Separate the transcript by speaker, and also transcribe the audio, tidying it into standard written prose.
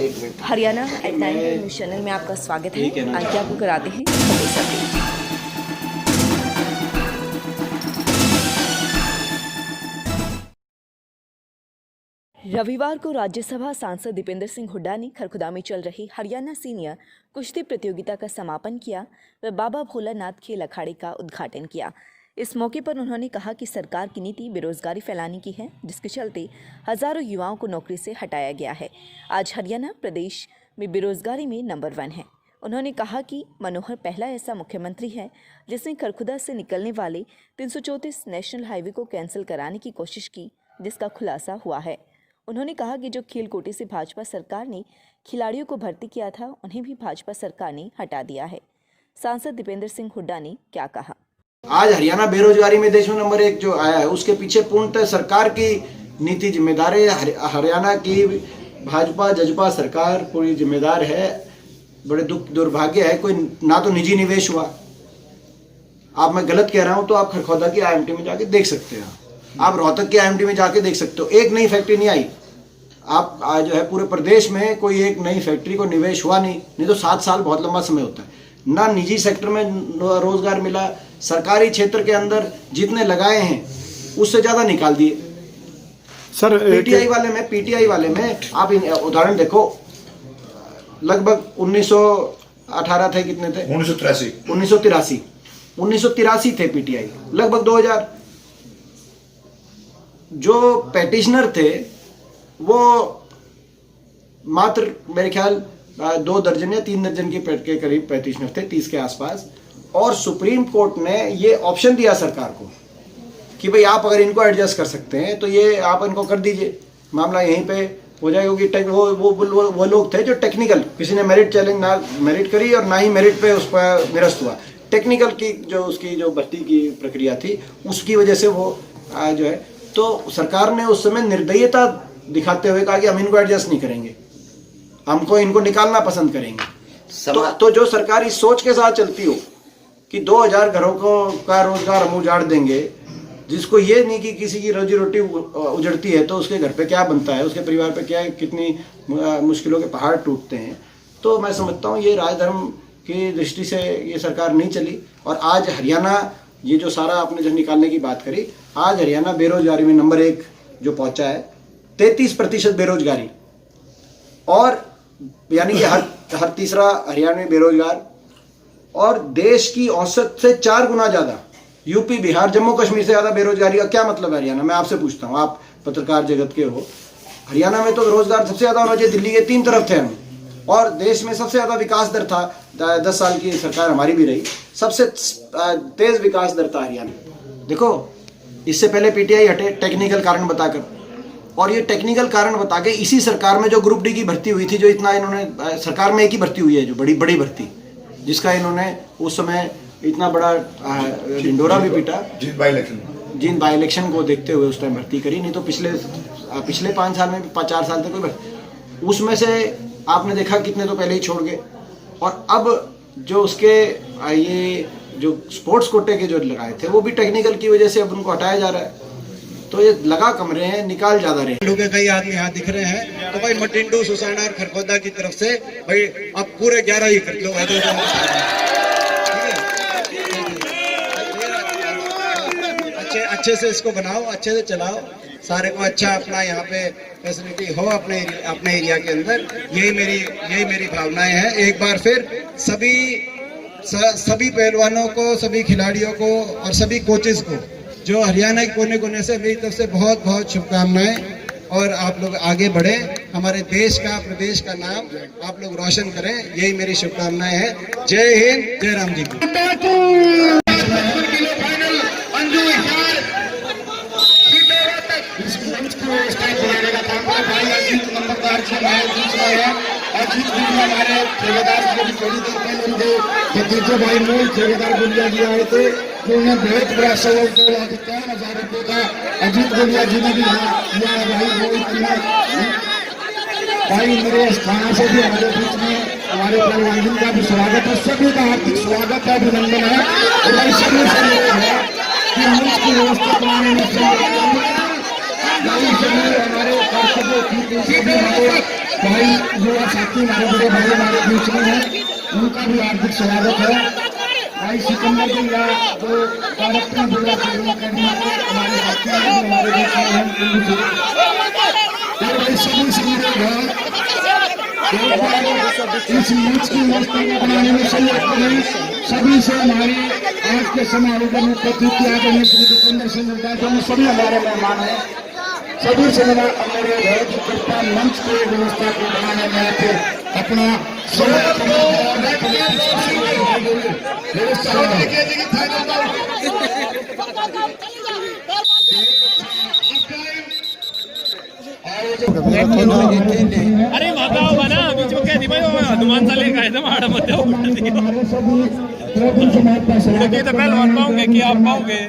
Speaker 1: Haryana eight 9 news channel में आपका स्वागत है। आइए आपको कराते हैं खबरें अपडेट। रविवार को राज्यसभा सांसद दीपेंद्र सिंह हुड्डा ने खरखुदा में चल रही हरियाणा सीनियर कुश्ती प्रतियोगिता का समापन किया व बाबा भोलानाथ खेल अखाड़े का उद्घाटन किया। इस मौके पर उन्होंने कहा कि सरकार की नीति बेरोजगारी फैलाने की है, जिसके चलते हजारों युवाओं को नौकरी से हटाया गया है। आज हरियाणा प्रदेश में बेरोजगारी में नंबर 1 है। उन्होंने कहा कि मनोहर पहला ऐसा मुख्यमंत्री है जिसने खरखुदा से निकलने वाले 334 नेशनल हाईवे को कैंसिल कराने की कोशिश की, जिसका खुलासा हुआ है। उन्होंने कहा कि जो खेल कोटे से भाजपा सरकार ने खिलाड़ियों को भर्ती किया था, उन्हें भी भाजपा सरकार ने हटा दिया है। सांसद दीपेंद्र सिंह हुड्डा ने क्या कहा?
Speaker 2: आज हरियाणा बेरोजगारी में देश में नंबर 1 जो आया है, उसके पीछे पूर्णतः सरकार की नीति जिम्मेदार है। हरियाणा की भाजपा जजपा सरकार पूरी जिम्मेदार है। बड़े दुर्भाग्य है, कोई ना तो निजी निवेश हुआ। आप मैं गलत कह रहा हूं तो आप खरखौदा की आईएमटी में जाके देख सकते हैं, आप रोहतक की आईएमटी में जाके देख सकते हो। एक नई फैक्ट्री नहीं आई। आप जो है पूरे प्रदेश में कोई एक नई फैक्ट्री को निवेश हुआ नहीं तो 7 साल बहुत लंबा समय होता है। ना निजी सेक्टर में रोजगार मिला, सरकारी क्षेत्र के अंदर जितने लगाए हैं उससे ज्यादा निकाल दिए।
Speaker 3: सर
Speaker 2: पीटीआई वाले में आप उदाहरण देखो, लगभग 1918 थे, कितने थे? 1983 थे पीटीआई, लगभग 2000। जो पैटिशनर थे वो मात्र मेरे ख्याल 2 दर्जन या 3 दर्जन के करीब पैटिशनर थे, 30 के आसपास। और सुप्रीम कोर्ट ने ये ऑप्शन दिया सरकार को कि भाई आप अगर इनको एडजस्ट कर सकते हैं तो ये आप इनको कर दीजिए, मामला यहीं पे हो जाएगा। क्योंकि वो लोग थे जो टेक्निकल, किसी ने मेरिट चैलेंज ना मेरिट करी और ना ही मेरिट पे उस पर निरस्त हुआ। टेक्निकल की उसकी जो भर्ती की प्रक्रिया थी उसकी वजह से वो जो है, तो सरकार ने उस समय निर्दयता दिखाते हुए कहा कि हम इनको एडजस्ट नहीं करेंगे, हमको इनको निकालना पसंद करेंगे। तो जो सरकार इस सोच के साथ चलती हो कि 2000 घरों का रोजगार हम उजाड़ देंगे, जिसको ये नहीं कि किसी की रोजी रोटी उजड़ती है तो उसके घर पे क्या बनता है, उसके परिवार पे क्या कितनी मुश्किलों के पहाड़ टूटते हैं। तो मैं समझता हूँ ये राजधर्म की दृष्टि से ये सरकार नहीं चली। और आज हरियाणा, ये जो सारा आपने जो निकालने की बात करी, आज हरियाणा बेरोजगारी में नंबर 1 जो पहुंचा है, 33% बेरोजगारी, और यानी कि हर तीसरा हरियाणवी बेरोजगार, और देश की औसत से 4 गुना ज्यादा। यूपी, बिहार, जम्मू कश्मीर से ज्यादा बेरोजगारी का क्या मतलब है हरियाणा? मैं आपसे पूछता हूँ, आप पत्रकार जगत के हो। हरियाणा में तो रोजगार सबसे ज्यादा होना चाहिए, दिल्ली के 3 तरफ थे हम, और देश में सबसे ज्यादा विकास दर था। 10 साल की सरकार हमारी भी रही, सबसे तेज विकास दर था हरियाणा। देखो, इससे पहले पीटीआई हटे टेक्निकल कारण बताकर, और ये टेक्निकल कारण बता के इसी सरकार में जो ग्रुप डी की भर्ती हुई थी, जो इतना इन्होंने, सरकार में एक ही भर्ती हुई है जो बड़ी भर्ती, जिसका इन्होंने उस समय इतना बड़ा ढिंडोरा भी पीटा, जिन बाई इलेक्शन को देखते हुए उस टाइम भर्ती करी। नहीं तो पिछले 5 साल में 4 साल तक कोई भर्ती, उसमें से आपने देखा कितने तो पहले ही छोड़ गए। और अब जो उसके ये जो स्पोर्ट्स कोटे के जो लगाए थे वो भी टेक्निकल की वजह से अब उनको हटाया जा रहा है। तो ये लगा कम रहे हैं, निकाल ज्यादा रहे हैं।
Speaker 4: लोग कई आदमी यहाँ दिख रहे हैं, तो भाई मटिंडू, सुसाना और खरखौदा की तरफ से भाई अब पूरे 11 ही कर लो। अच्छे से इसको बनाओ, अच्छे से चलाओ, सारे को अच्छा अपना यहाँ पे फैसिलिटी हो अपने एरिया के अंदर। यही मेरी भावनाएं हैं। एक बार फिर सभी पहलवानों को, सभी खिलाड़ियों को और सभी कोचेस को जो हरियाणा के कोने कोने से, मेरी तरफ से बहुत बहुत शुभकामनाएं। और आप लोग आगे बढ़े, हमारे देश का, प्रदेश का नाम आप लोग रोशन करें, यही मेरी शुभकामनाएं हैं। जय हिंद, जय राम जी की।
Speaker 5: भाई मूल ठेकेदार गुंजिया जी आए थे, उन्होंने बहुत बड़ा सहयोग 2,51,000 रुपये का अजीत गुंजिया जी ने भी किया है। भाई मेरे स्थान से भी हमारे बीच में हमारे पहलवान का भी स्वागत है, सभी का हार्दिक स्वागत है, अभिनंदन है। और सभी से है कि मंच की व्यवस्था बनाने में हमारे भाई युवा साथी हमारे बड़े भाई हमारे बीच में है, उनका भी हार्दिक स्वागत है। भाई सिकंदर जिला जो डायरेक्टर जिला अकेडमी के हमारे साथी हैं, हमारे बीच में हैं, और भाई सभी से अनुरोध है इस मंच की व्यवस्था को बनाने में सहयोग करें। सभी से हमारी आज के समारोह का मुख्य अतिथि आदरणीय श्री दीपेंद्र सिंह हुड्डा जो सभी हमारे मेहमान हैं, सभी से मेरा अनुरोध है कि कृपया मंच की व्यवस्था को बनाने में फिर अपना
Speaker 3: अरे माता होगा ना बीच में कह दी भाई हनुमान साले का एकदम आड़ा मत
Speaker 5: हमारे सभी
Speaker 3: तो पहलवान पाओगे कि आप पाओगे